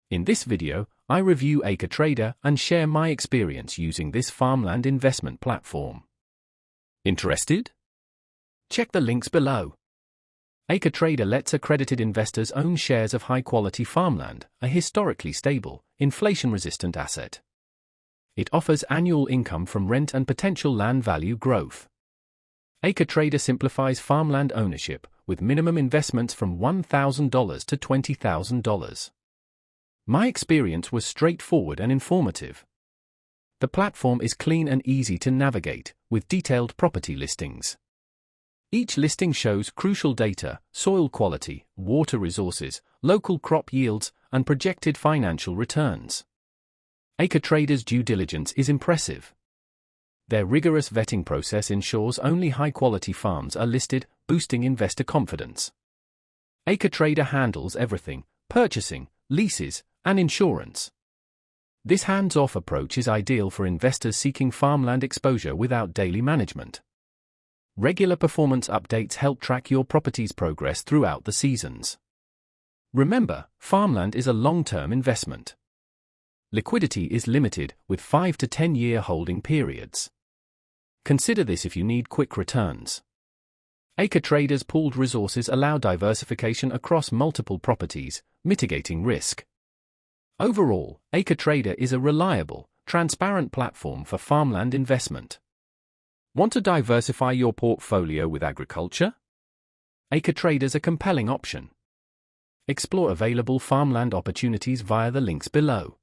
In this video, I review AcreTrader and share my experience using this farmland investment platform. Interested? Check the links below. AcreTrader lets accredited investors own shares of high-quality farmland, a historically stable, inflation-resistant asset. It offers annual income from rent and potential land value growth. AcreTrader simplifies farmland ownership, with minimum investments from $1,000 to $20,000. My experience was straightforward and informative. The platform is clean and easy to navigate, with detailed property listings. Each listing shows crucial data: soil quality, water resources, local crop yields, and projected financial returns. AcreTrader's due diligence is impressive. Their rigorous vetting process ensures only high-quality farms are listed, boosting investor confidence. AcreTrader handles everything: purchasing, leases, and insurance. This hands-off approach is ideal for investors seeking farmland exposure without daily management. Regular performance updates help track your property's progress throughout the seasons. Remember, farmland is a long-term investment. Liquidity is limited, with 5 to 10-year holding periods. Consider this if you need quick returns. AcreTrader's pooled resources allow diversification across multiple properties, mitigating risk. Overall, AcreTrader is a reliable, transparent platform for farmland investment. Want to diversify your portfolio with agriculture? AcreTrader's a compelling option. Explore available farmland opportunities via the links below.